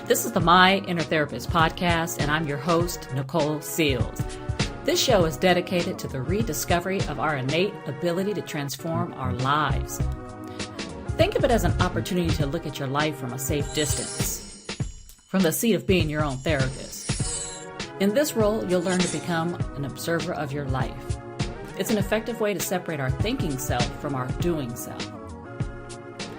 This is the My Inner Therapist podcast, and I'm your host, Nicole Seals. This show is dedicated to the rediscovery of our innate ability to transform our lives. Think of it as an opportunity to look at your life from a safe distance, from the seat of being your own therapist. In this role, you'll learn to become an observer of your life. It's an effective way to separate our thinking self from our doing self.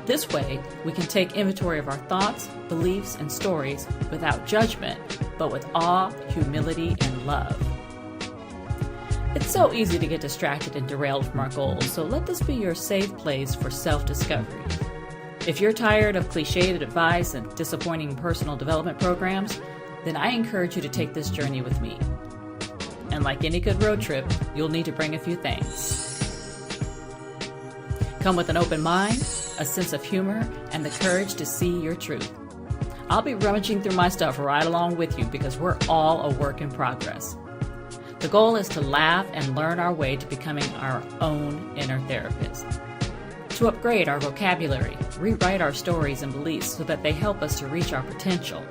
This way, we can take inventory of our thoughts, beliefs, and stories without judgment, but with awe, humility, and love. It's so easy to get distracted and derailed from our goals, so let this be your safe place for self-discovery. If you're tired of cliched advice and disappointing personal development programs, then I encourage you to take this journey with me. And like any good road trip, you'll need to bring a few things. Come with an open mind, a sense of humor, and the courage to see your truth. I'll be rummaging through my stuff right along with you because we're all a work in progress. The goal is to laugh and learn our way to becoming our own inner therapist. To upgrade our vocabulary, rewrite our stories and beliefs so that they help us to reach our potential.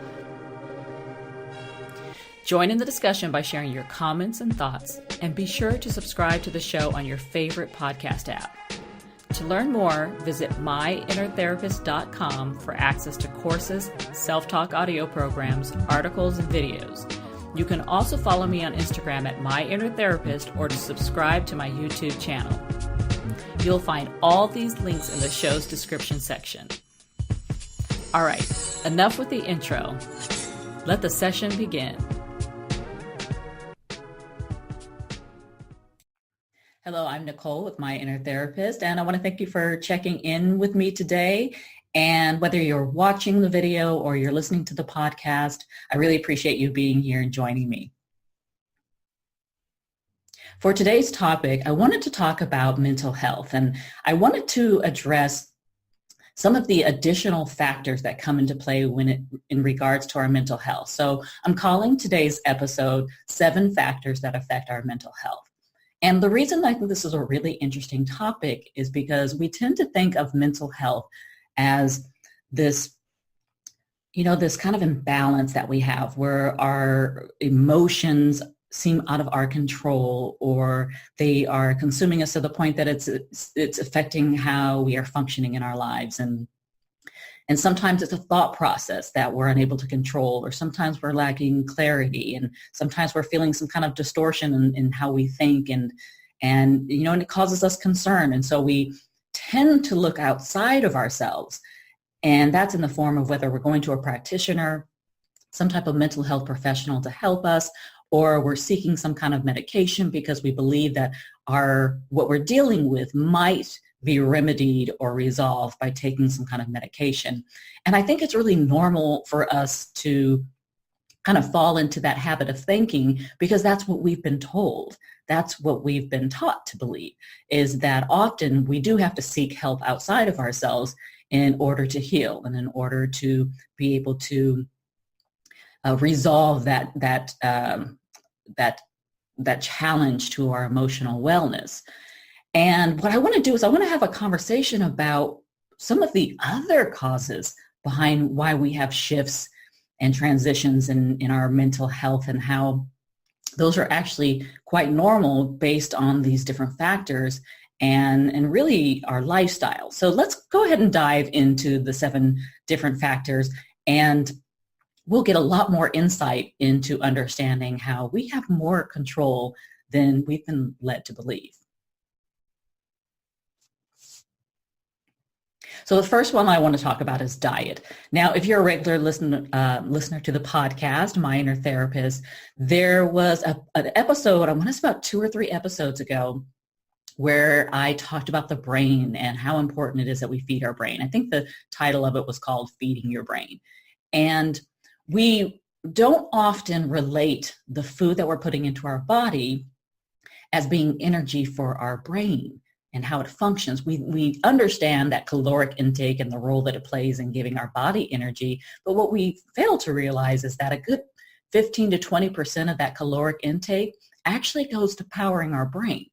Join in the discussion by sharing your comments and thoughts, and be sure to subscribe to the show on your favorite podcast app. To learn more, visit myinnertherapist.com for access to courses, self-talk audio programs, articles, and videos. You can also follow me on Instagram at myinnertherapist or to subscribe to my YouTube channel. You'll find all these links in the show's description section. All right, enough with the intro. Let the session begin. Hello, I'm Nicole with My Inner Therapist, and I want to thank you for checking in with me today. And whether you're watching the video or you're listening to the podcast, I really appreciate you being here and joining me. For today's topic, I wanted to talk about mental health, and I wanted to address some of the additional factors that come into play in regards to our mental health. So I'm calling today's episode 7 Factors That Affect Our Mental Health. And the reason I think this is a really interesting topic is because we tend to think of mental health as this, this kind of imbalance that we have where our emotions seem out of our control, or they are consuming us to the point that it's affecting how we are functioning in our lives. And sometimes it's a thought process that we're unable to control, or sometimes we're lacking clarity, and sometimes we're feeling some kind of distortion in how we think, and it causes us concern. And so we tend to look outside of ourselves, and that's in the form of whether we're going to a practitioner, some type of mental health professional to help us, or we're seeking some kind of medication because we believe that what we're dealing with might be remedied or resolved by taking some kind of medication. And I think it's really normal for us to kind of fall into that habit of thinking because that's what we've been told. That's what we've been taught to believe, is that often we do have to seek help outside of ourselves in order to heal and in order to be able to resolve that challenge to our emotional wellness. And what I want to do is I want to have a conversation about some of the other causes behind why we have shifts and transitions in our mental health, and how those are actually quite normal based on these different factors and really our lifestyle. So let's go ahead and dive into the 7 different factors, and we'll get a lot more insight into understanding how we have more control than we've been led to believe. So the first one I want to talk about is diet. Now, if you're a regular listener to the podcast, My Inner Therapist, there was an episode, I want to say about 2 or 3 episodes ago, where I talked about the brain and how important it is that we feed our brain. I think the title of it was called Feeding Your Brain. And we don't often relate the food that we're putting into our body as being energy for our brain and how it functions. We understand that caloric intake and the role that it plays in giving our body energy, but what we fail to realize is that a good 15 to 20% of that caloric intake actually goes to powering our brain.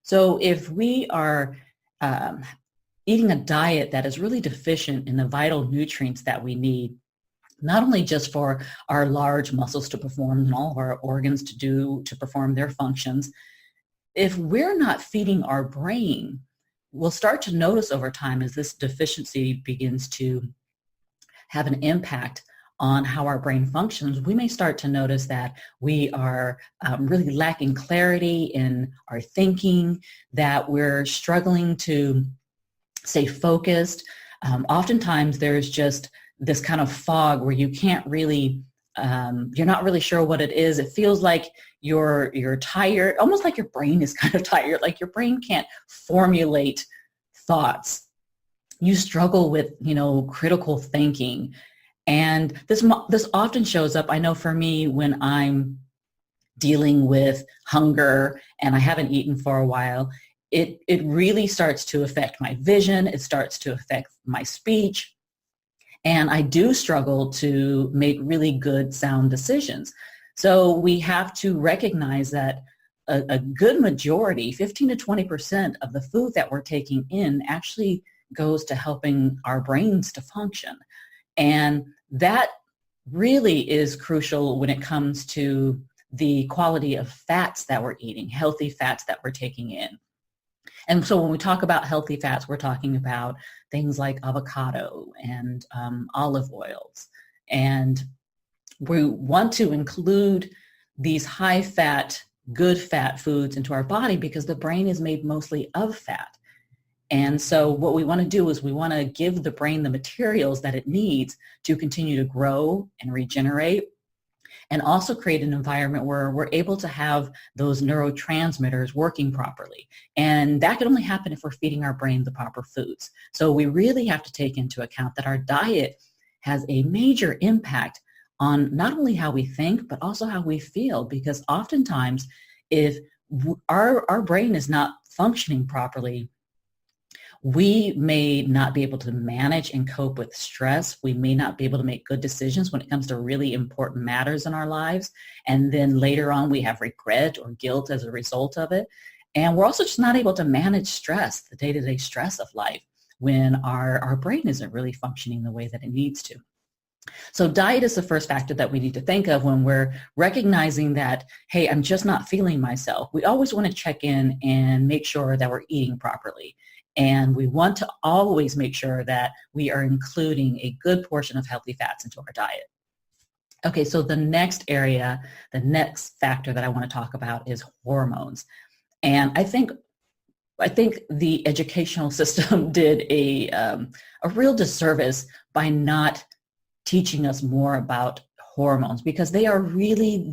So if we are eating a diet that is really deficient in the vital nutrients that we need not only just for our large muscles to perform and all of our organs to perform their functions. If we're not feeding our brain, we'll start to notice over time as this deficiency begins to have an impact on how our brain functions, we may start to notice that we are really lacking clarity in our thinking, that we're struggling to stay focused. Oftentimes there's just this kind of fog where you can't really, you're not really sure what it is. It feels like you're tired, almost like your brain is kind of tired, like your brain can't formulate thoughts. You struggle with, critical thinking. And this often shows up, I know for me, when I'm dealing with hunger and I haven't eaten for a while, it really starts to affect my vision. It starts to affect my speech. And I do struggle to make really good, sound decisions. So we have to recognize that a good majority, 15 to 20% of the food that we're taking in actually goes to helping our brains to function. And that really is crucial when it comes to the quality of fats that we're eating, healthy fats that we're taking in. And so when we talk about healthy fats, we're talking about things like avocado and olive oils. And we want to include these high fat, good fat foods into our body because the brain is made mostly of fat. And so what we want to do is we want to give the brain the materials that it needs to continue to grow and regenerate, and also create an environment where we're able to have those neurotransmitters working properly. And that can only happen if we're feeding our brain the proper foods. So we really have to take into account that our diet has a major impact on not only how we think, but also how we feel, because oftentimes if our brain is not functioning properly, we may not be able to manage and cope with stress. We may not be able to make good decisions when it comes to really important matters in our lives. And then later on, we have regret or guilt as a result of it. And we're also just not able to manage stress, the day-to-day stress of life, when our brain isn't really functioning the way that it needs to. So diet is the first factor that we need to think of when we're recognizing that, hey, I'm just not feeling myself. We always want to check in and make sure that we're eating properly. And we want to always make sure that we are including a good portion of healthy fats into our diet. Okay, so the next area, the next factor that I want to talk about is hormones. And I think the educational system did a real disservice by not teaching us more about hormones, because they are really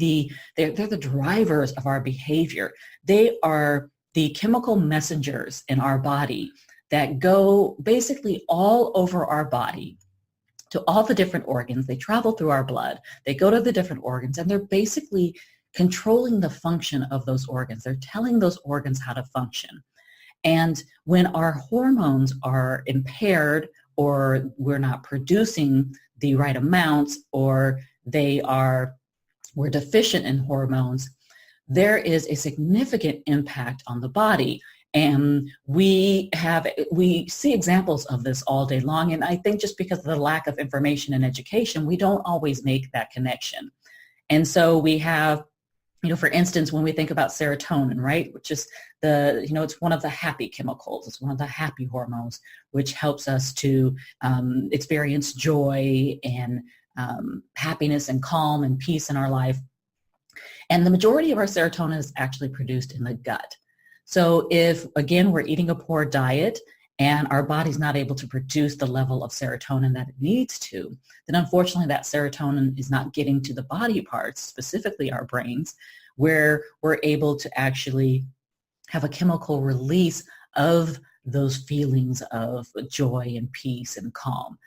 they're the drivers of our behavior. They are the chemical messengers in our body that go basically all over our body to all the different organs. They travel through our blood. They go to the different organs, and they're basically controlling the function of those organs. They're telling those organs how to function. And when our hormones are impaired, or we're not producing the right amounts, or we're deficient in hormones, there is a significant impact on the body. And we see examples of this all day long. And I think just because of the lack of information and education, we don't always make that connection. And so we have, for instance, when we think about serotonin, right, which is it's one of the happy chemicals. It's one of the happy hormones, which helps us to experience joy and happiness and calm and peace in our life. And the majority of our serotonin is actually produced in the gut. So if, again, we're eating a poor diet and our body's not able to produce the level of serotonin that it needs to, then unfortunately that serotonin is not getting to the body parts, specifically our brains, where we're able to actually have a chemical release of those feelings of joy and peace and calm.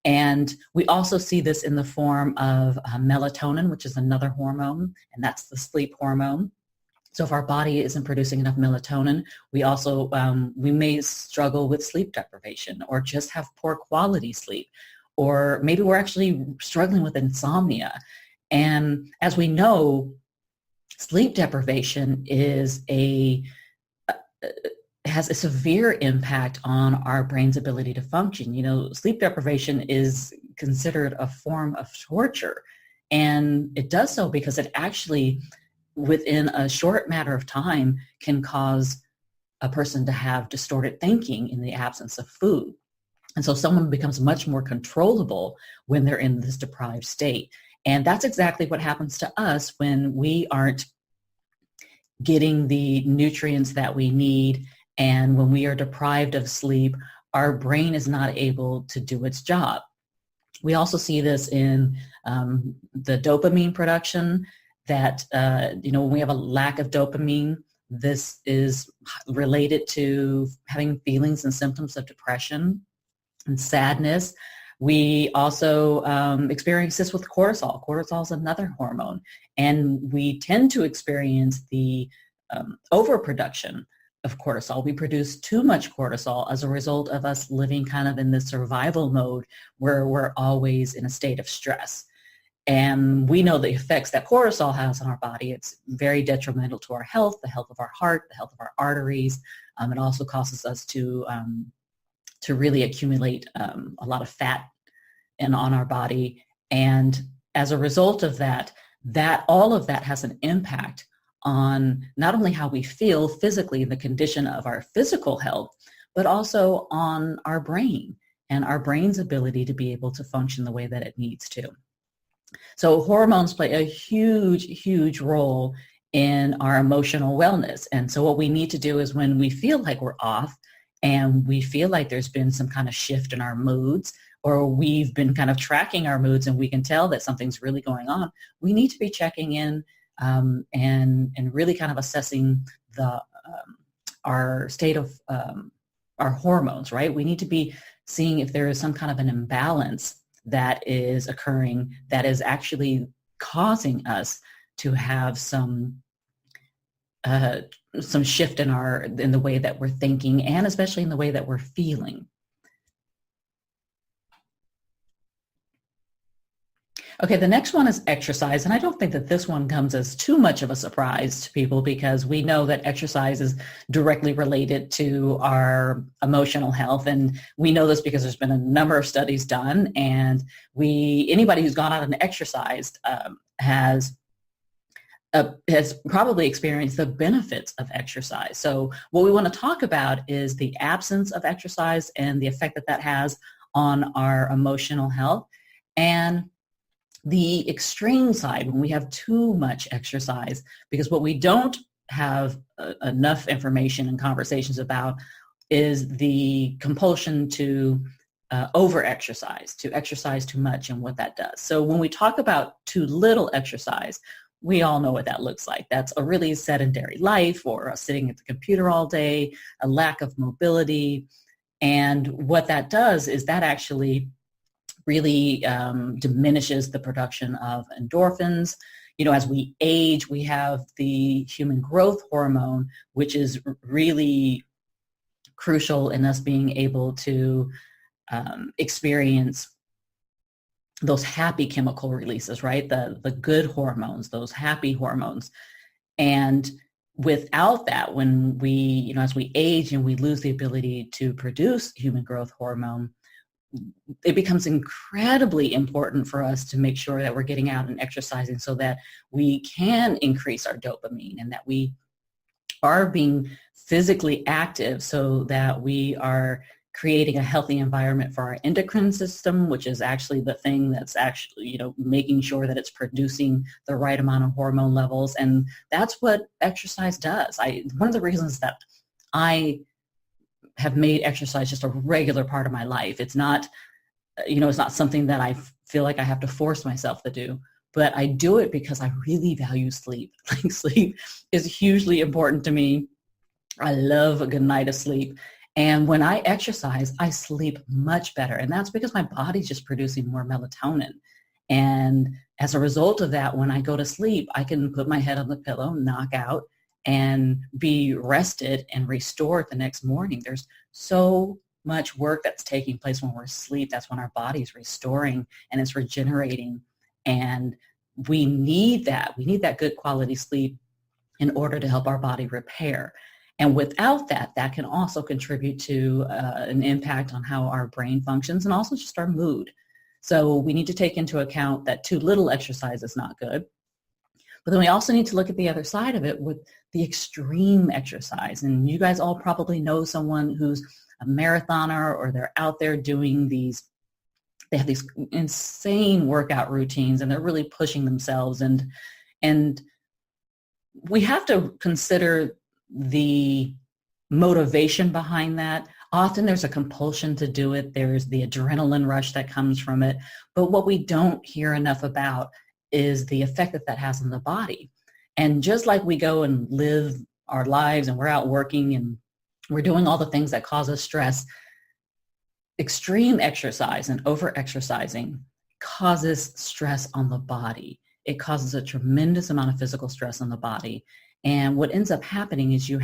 And we also see this in the form of melatonin, which is another hormone, and that's the sleep hormone. So if our body isn't producing enough melatonin, we also, we may struggle with sleep deprivation, or just have poor quality sleep, or maybe we're actually struggling with insomnia. And as we know, sleep deprivation has a severe impact on our brain's ability to function. Sleep deprivation is considered a form of torture. And it does so because it actually, within a short matter of time, can cause a person to have distorted thinking in the absence of food. And so someone becomes much more controllable when they're in this deprived state. And that's exactly what happens to us when we aren't getting the nutrients that we need. And when we are deprived of sleep, our brain is not able to do its job. We also see this in the dopamine production, that, when we have a lack of dopamine, this is related to having feelings and symptoms of depression and sadness. We also experience this with cortisol. Cortisol is another hormone, and we tend to experience the overproduction of cortisol. We produce too much cortisol as a result of us living kind of in this survival mode where we're always in a state of stress. And we know the effects that cortisol has on our body. It's very detrimental to our health, the health of our heart, the health of our arteries. It also causes us to really accumulate a lot of fat on our body. And as a result of that all of that has an impact on not only how we feel physically, the condition of our physical health, but also on our brain and our brain's ability to be able to function the way that it needs to. So hormones play a huge, huge role in our emotional wellness. And so what we need to do is, when we feel like we're off and we feel like there's been some kind of shift in our moods, or we've been kind of tracking our moods and we can tell that something's really going on, we need to be checking in and really kind of assessing our state of our hormones, right? We need to be seeing if there is some kind of an imbalance that is occurring that is actually causing us to have some shift in the way that we're thinking, and especially in the way that we're feeling. Okay, the next one is exercise, and I don't think that this one comes as too much of a surprise to people, because we know that exercise is directly related to our emotional health, and we know this because there's been a number of studies done, and anybody who's gone out and exercised has probably experienced the benefits of exercise. So what we want to talk about is the absence of exercise and the effect that has on our emotional health, and the extreme side when we have too much exercise, because what we don't have enough information and conversations about is the compulsion to over-exercise, to exercise too much, and what that does. So when we talk about too little exercise, we all know what that looks like. That's a really sedentary life, or sitting at the computer all day, a lack of mobility. And what that does is that actually really diminishes the production of endorphins. As we age, we have the human growth hormone, which is really crucial in us being able to experience those happy chemical releases, right? The good hormones, those happy hormones. And without that, when we, as we age and we lose the ability to produce human growth hormone, it becomes incredibly important for us to make sure that we're getting out and exercising so that we can increase our dopamine, and that we are being physically active, so that we are creating a healthy environment for our endocrine system, which is actually the thing that's actually, making sure that it's producing the right amount of hormone levels. And that's what exercise does. One of the reasons that I have made exercise just a regular part of my life. It's not, it's not something that I feel like I have to force myself to do, but I do it because I really value sleep. Like, sleep is hugely important to me. I love a good night of sleep. And when I exercise, I sleep much better. And that's because my body's just producing more melatonin. And as a result of that, when I go to sleep, I can put my head on the pillow, knock out, and be rested and restored the next morning. There's so much work that's taking place when we're asleep. That's when our body's restoring and it's regenerating. And we need that. We need that good quality sleep in order to help our body repair. And without that, that can also contribute to an impact on how our brain functions, and also just our mood. So we need to take into account that too little exercise is not good. But then we also need to look at the other side of it with the extreme exercise. And you guys all probably know someone who's a marathoner, or they're out there doing they have these insane workout routines, and they're really pushing themselves. And we have to consider the motivation behind that. Often there's a compulsion to do it. There's the adrenaline rush that comes from it. But what we don't hear enough about is the effect that has on the body. And just like we go and live our lives and we're out working and we're doing all the things that cause us stress, extreme exercise and over-exercising causes stress on the body. It causes a tremendous amount of physical stress on the body. And what ends up happening is you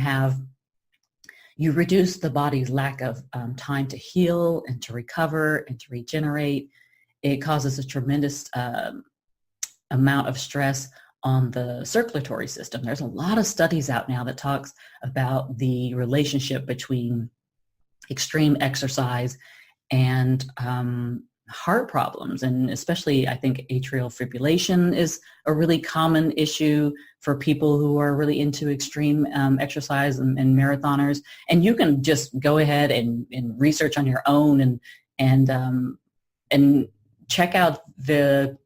reduce the body's lack of time to heal and to recover and to regenerate. It causes a tremendous amount of stress on the circulatory system. There's a lot of studies out now that talks about the relationship between extreme exercise and heart problems, and especially I think atrial fibrillation is a really common issue for people who are really into extreme exercise and marathoners. And you can just go ahead and research on your own and check out the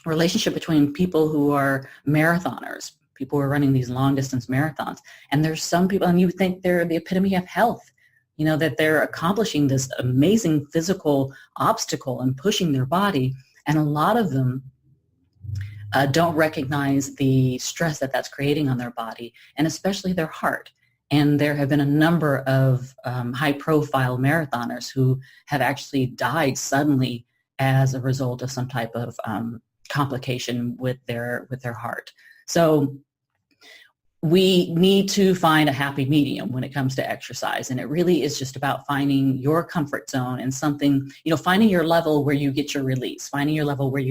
relationship between people who are marathoners, people who are running these long distance marathons. And there's some people, and you think they're the epitome of health, that they're accomplishing this amazing physical obstacle and pushing their body. And a lot of them don't recognize the stress that that's creating on their body, and especially their heart. And there have been a number of high-profile marathoners who have actually died suddenly as a result of some type of complication with their heart. So we need to find a happy medium when it comes to exercise. And it really is just about finding your comfort zone and something, finding your level where you get your release, finding your level where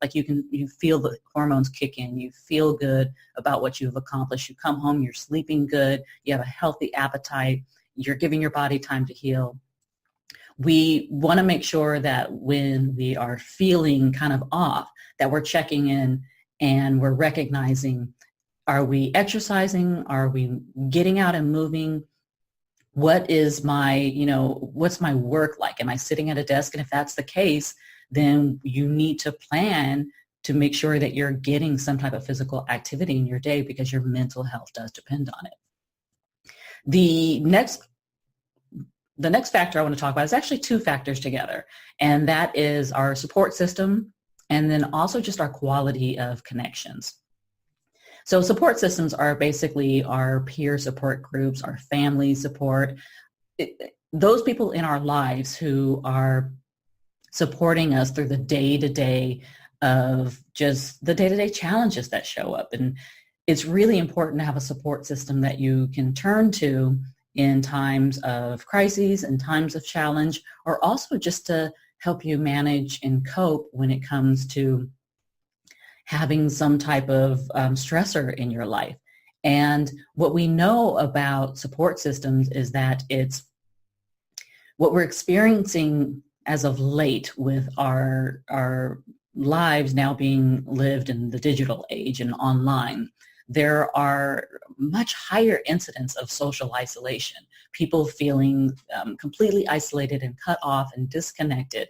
like you feel the hormones kick in, you feel good about what you've accomplished. You come home, you're sleeping good, you have a healthy appetite, you're giving your body time to heal. We want to make sure that when we are feeling kind of off, that we're checking in and we're recognizing, are we exercising? Are we getting out and moving? What is what's my work like? Am I sitting at a desk? And if that's the case, then you need to plan to make sure that you're getting some type of physical activity in your day, because your mental health does depend on it. The next factor I want to talk about is actually two factors together, and that is our support system and then also just our quality of connections. So support systems are basically our peer support groups, our family support, those people in our lives who are supporting us through the day-to-day of just the day-to-day challenges that show up. And it's really important to have a support system that you can turn to in times of crises and times of challenge, or also just to help you manage and cope when it comes to having some type of stressor in your life. And what we know about support systems is that it's what we're experiencing as of late with our lives now being lived in the digital age and online. There are much higher incidents of social isolation, people feeling completely isolated and cut off and disconnected.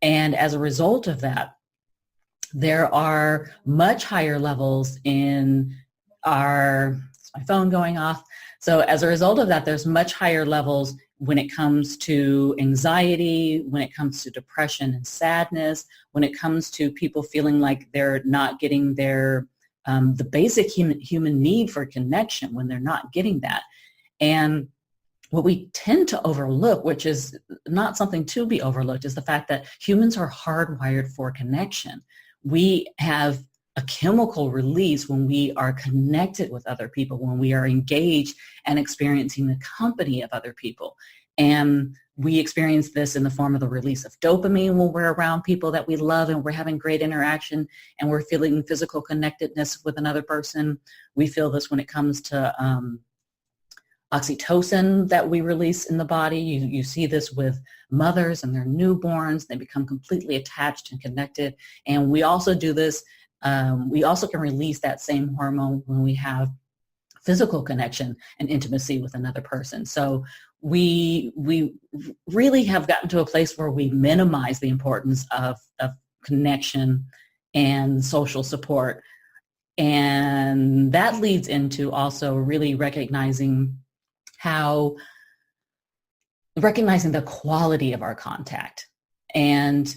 And as a result of that, there are much higher levels in my phone going off. So as a result of that, there's much higher levels when it comes to anxiety, when it comes to depression and sadness, when it comes to people feeling like they're not getting their the basic human need for connection, when they're not getting that. And what we tend to overlook, which is not something to be overlooked, is the fact that humans are hardwired for connection. We have a chemical release when we are connected with other people, when we are engaged and experiencing the company of other people. And we experience this in the form of the release of dopamine when we're around people that we love and we're having great interaction and we're feeling physical connectedness with another person. We feel this when it comes to oxytocin that we release in the body. You see this with mothers and their newborns. They become completely attached and connected. And we also do this. We also can release that same hormone when we have physical connection and intimacy with another person. So we really have gotten to a place where we minimize the importance of connection and social support. And that leads into also really recognizing the quality of our contact. And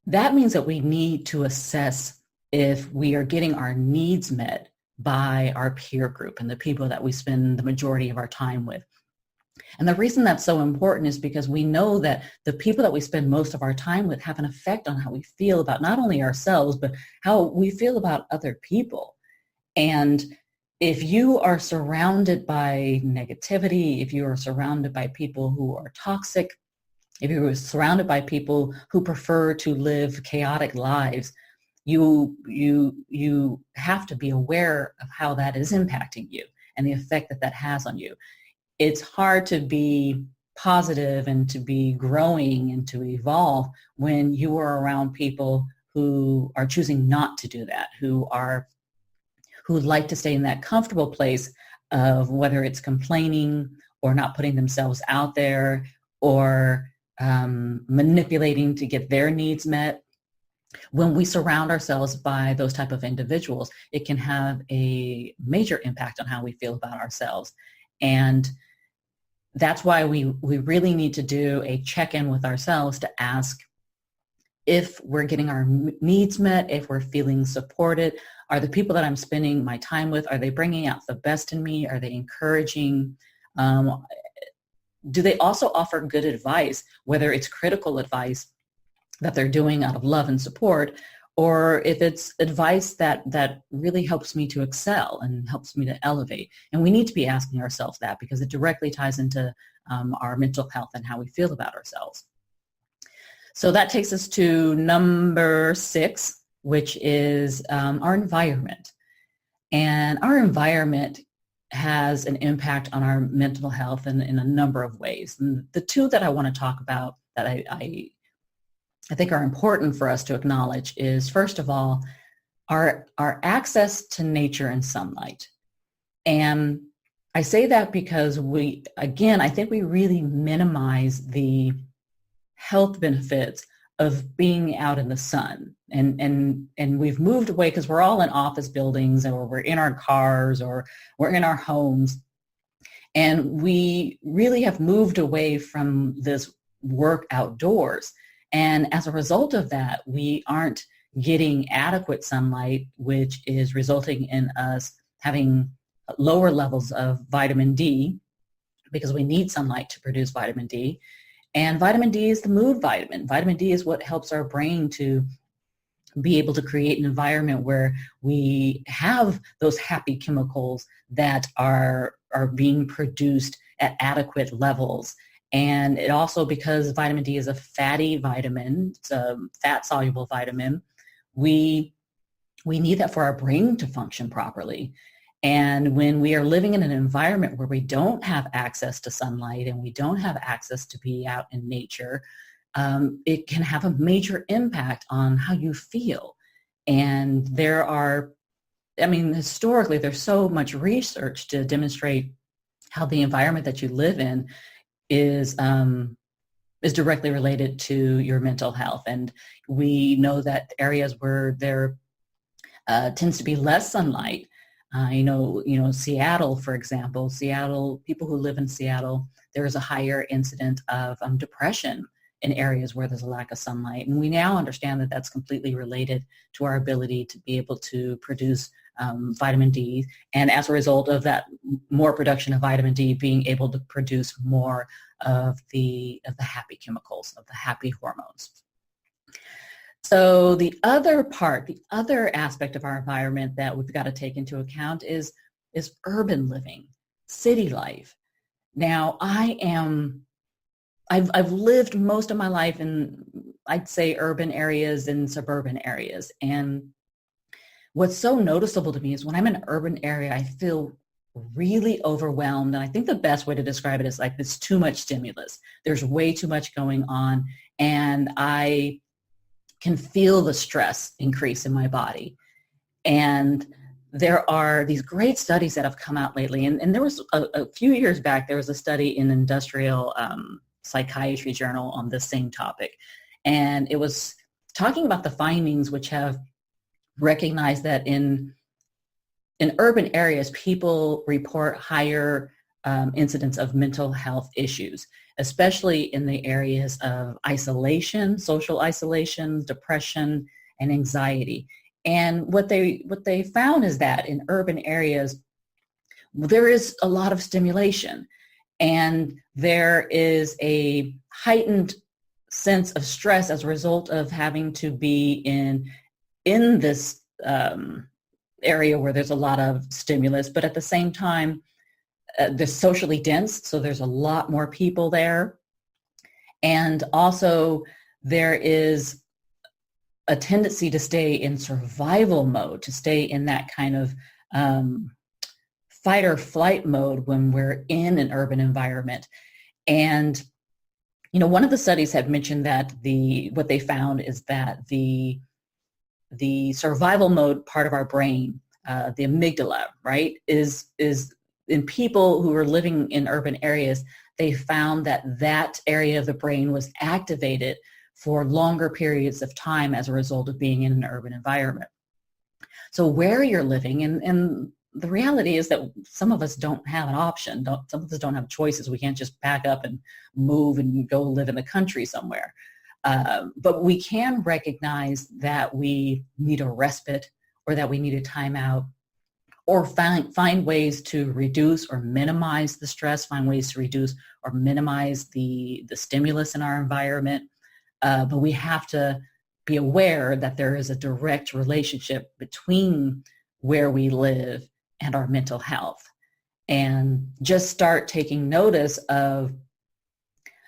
that means that we need to assess if we are getting our needs met by our peer group and the people that we spend the majority of our time with. And the reason that's so important is because we know that the people that we spend most of our time with have an effect on how we feel about not only ourselves, but how we feel about other people. And if you are surrounded by negativity, if you are surrounded by people who are toxic, if you are surrounded by people who prefer to live chaotic lives, you have to be aware of how that is impacting you and the effect that has on you. It's hard to be positive and to be growing and to evolve when you are around people who are choosing not to do that, who like to stay in that comfortable place of whether it's complaining or not putting themselves out there or manipulating to get their needs met. When we surround ourselves by those type of individuals, it can have a major impact on how we feel about ourselves. And that's why we really need to do a check-in with ourselves to ask if we're getting our needs met, if we're feeling supported. Are the people that I'm spending my time with, are they bringing out the best in me? Are they encouraging? Do they also offer good advice, whether it's critical advice that they're doing out of love and support, or if it's advice that really helps me to excel and helps me to elevate. And we need to be asking ourselves that because it directly ties into our mental health and how we feel about ourselves. So that takes us to number 6, which is our environment. And our environment has an impact on our mental health in a number of ways. And the two that I want to talk about that I think are important for us to acknowledge is, first of all, our access to nature and sunlight. And I say that because I think we really minimize the health benefits of being out in the sun. And we've moved away because we're all in office buildings or we're in our cars or we're in our homes. And we really have moved away from this work outdoors. And as a result of that, we aren't getting adequate sunlight, which is resulting in us having lower levels of vitamin D because we need sunlight to produce vitamin D. And vitamin D is the mood vitamin. Vitamin D is what helps our brain to be able to create an environment where we have those happy chemicals that are being produced at adequate levels. And it also, because vitamin D is a fatty vitamin, it's a fat-soluble vitamin, we need that for our brain to function properly. And when we are living in an environment where we don't have access to sunlight and we don't have access to be out in nature, it can have a major impact on how you feel. And historically, there's so much research to demonstrate how the environment that you live in is directly related to your mental health. And we know that areas where there tends to be less sunlight, Seattle, for example, people who live in Seattle, there is a higher incident of depression in areas where there's a lack of sunlight. And we now understand that that's completely related to our ability to be able to produce vitamin D. And as a result of that more production of vitamin D, being able to produce more of the happy chemicals, of the happy hormones. So the other aspect of our environment that we've got to take into account is urban living, city life. Now, I've lived most of my life in, I'd say, urban areas and suburban areas. And what's so noticeable to me is when I'm in an urban area, I feel really overwhelmed. And I think the best way to describe it is like it's too much stimulus. There's way too much going on. And I can feel the stress increase in my body. And there are these great studies that have come out lately. And there was a few years back, there was a study in Industrial Psychiatry Journal on this same topic. And it was talking about the findings which have recognized that in urban areas, people report higher incidence of mental health issues, especially in the areas of isolation, social isolation, depression, and anxiety. And what they found is that in urban areas, there is a lot of stimulation, and there is a heightened sense of stress as a result of having to be in this area where there's a lot of stimulus, but at the same time, they're socially dense, so there's a lot more people there. And also there is a tendency to stay in survival mode, to stay in that kind of fight or flight mode when we're in an urban environment. And, you know, one of the studies had mentioned that what they found is that the survival mode part of our brain, the amygdala, right, is in people who are living in urban areas, they found that area of the brain was activated for longer periods of time as a result of being in an urban environment. So where you're living, and the reality is that some of us don't have an option. Some of us don't have choices. We can't just pack up and move and go live in the country somewhere. But we can recognize that we need a respite, or that we need a timeout, or find ways to reduce or minimize the stress, find ways to reduce or minimize the stimulus in our environment. But we have to be aware that there is a direct relationship between where we live and our mental health. And just start taking notice of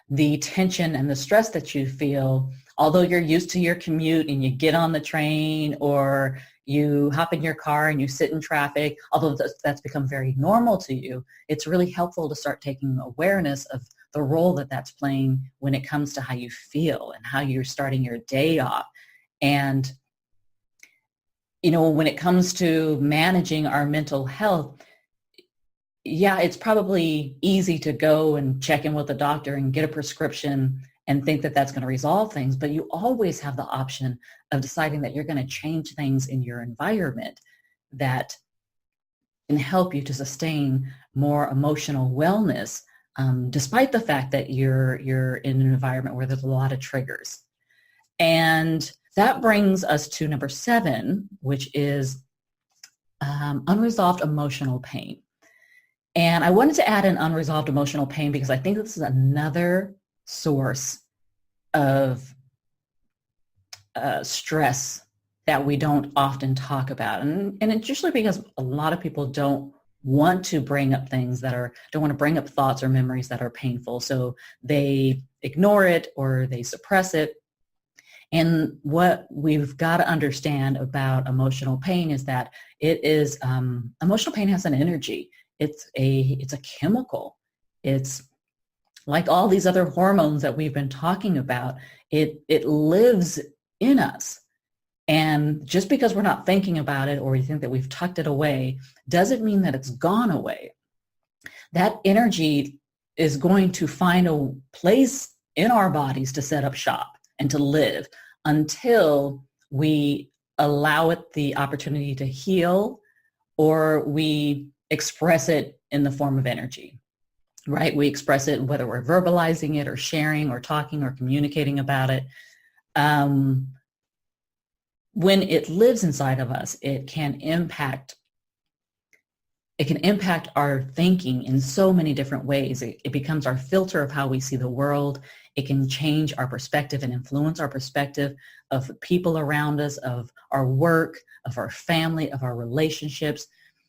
the tension and the stress that you feel, although you're used to your commute and you get on the train or you hop in your car and you sit in traffic, although that's become very normal to you, it's really helpful to start taking awareness of the role that that's playing when it comes to how you feel and how you're starting your day off. And, you know, when it comes to managing our mental health, yeah, it's probably easy to go and check in with the doctor and get a prescription and think that that's going to resolve things, but you always have the option of deciding that you're going to change things in your environment that can help you to sustain more emotional wellness, despite the fact that you're in an environment where there's a lot of triggers. And that brings us to number 7, which is unresolved emotional pain. And I wanted to add an unresolved emotional pain because I think this is another source of stress that we don't often talk about. And it's usually because a lot of people don't want to bring up things don't want to bring up thoughts or memories that are painful. So they ignore it or they suppress it. And what we've got to understand about emotional pain is that emotional pain has an energy. It's a chemical. It's like all these other hormones that we've been talking about. It lives in us. And just because we're not thinking about it or we think that we've tucked it away doesn't mean that it's gone away. That energy is going to find a place in our bodies to set up shop and to live until we allow it the opportunity to heal, or we express it in the form of energy, right? We express it whether we're verbalizing it or sharing or talking or communicating about it. When it lives inside of us, it can impact our thinking in so many different ways. It becomes our filter of how we see the world. It can change our perspective and influence our perspective of the people around us, of our work, of our family, of our relationships.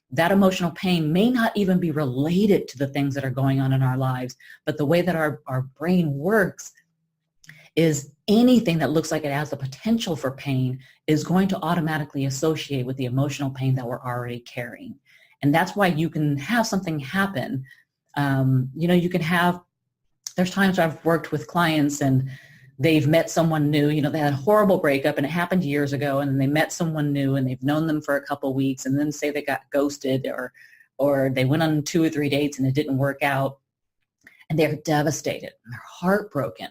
That emotional pain may not even be related to the things that are going on in our lives, but the way that our brain works is anything that looks like it has the potential for pain is going to automatically associate with the emotional pain that we're already carrying. And that's why you can have something happen. You can have, there's times I've worked with clients and they've met someone new, they had a horrible breakup and it happened years ago, and then they met someone new and they've known them for a couple of weeks, and then say they got ghosted or they went on 2 or 3 dates and it didn't work out, and they're devastated and they're heartbroken.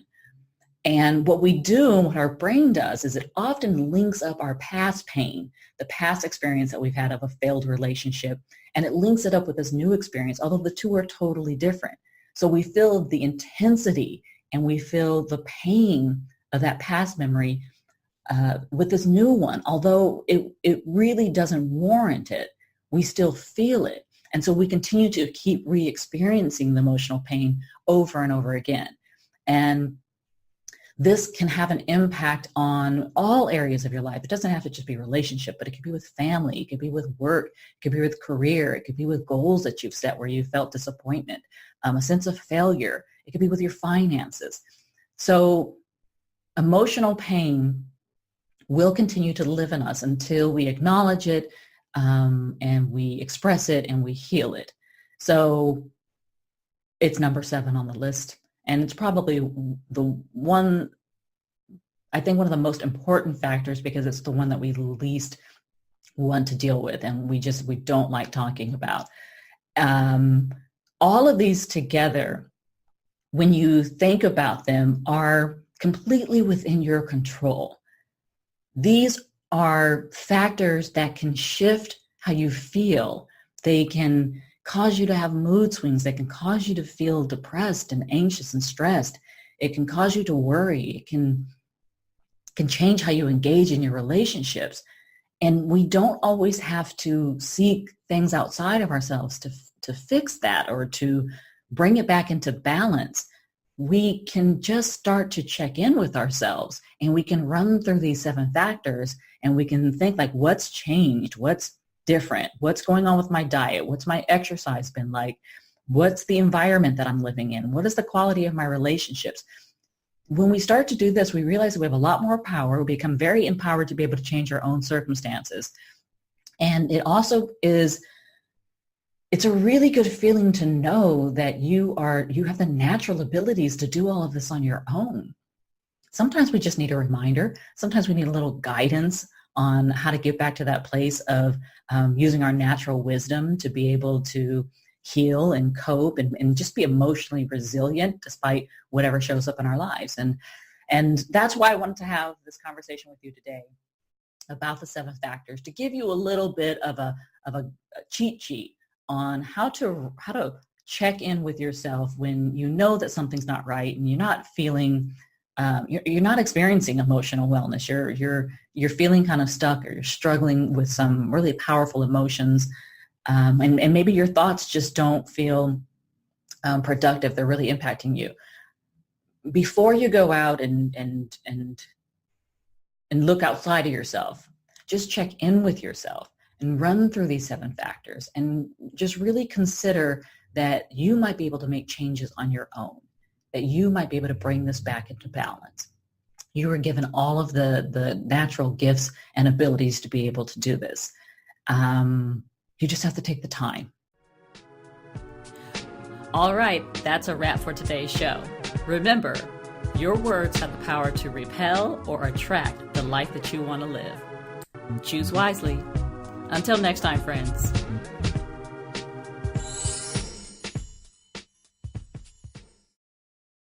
And what we do and what our brain does is it often links up our past pain, the past experience that we've had of a failed relationship, and it links it up with this new experience, although the two are totally different. So we feel the intensity and we feel the pain of that past memory with this new one. Although it really doesn't warrant it, we still feel it. And so we continue to keep re-experiencing the emotional pain over and over again. And this can have an impact on all areas of your life. It doesn't have to just be relationship, but it could be with family, it could be with work, it could be with career, it could be with goals that you've set where you felt disappointment, a sense of failure. It could be with your finances. So emotional pain will continue to live in us until we acknowledge it, and we express it and we heal it. So it's number 7 on the list. And it's probably one of the most important factors, because it's the one that we least want to deal with and we don't like talking about. All of these together, when you think about them, are completely within your control. These are factors that can shift how you feel. They can cause you to have mood swings. They can cause you to feel depressed and anxious and stressed. It can cause you to worry. It can change how you engage in your relationships. And we don't always have to seek things outside of ourselves to fix that or to bring it back into balance. We can just start to check in with ourselves, and we can run through these 7 factors, and we can think like, what's changed? What's different? What's going on with my diet? What's my exercise been like? What's the environment that I'm living in? What is the quality of my relationships? When we start to do this, we realize that we have a lot more power. We become very empowered to be able to change our own circumstances. And it also is, it's a really good feeling to know that you have the natural abilities to do all of this on your own. Sometimes we just need a reminder. Sometimes we need a little guidance on how to get back to that place of using our natural wisdom to be able to heal and cope and just be emotionally resilient despite whatever shows up in our lives. And that's why I wanted to have this conversation with you today about the 7 factors, to give you a little bit of a cheat sheet on how to check in with yourself when you know that something's not right and you're not feeling you're not experiencing emotional wellness. You're feeling kind of stuck, or you're struggling with some really powerful emotions, and maybe your thoughts just don't feel productive. They're really impacting you. Before you go out and look outside of yourself, just check in with yourself and run through these 7 factors, and just really consider that you might be able to make changes on your own, that you might be able to bring this back into balance. You were given all of the natural gifts and abilities to be able to do this. You just have to take the time. All right, that's a wrap for today's show. Remember, your words have the power to repel or attract the life that you want to live. Choose wisely. Until next time, friends.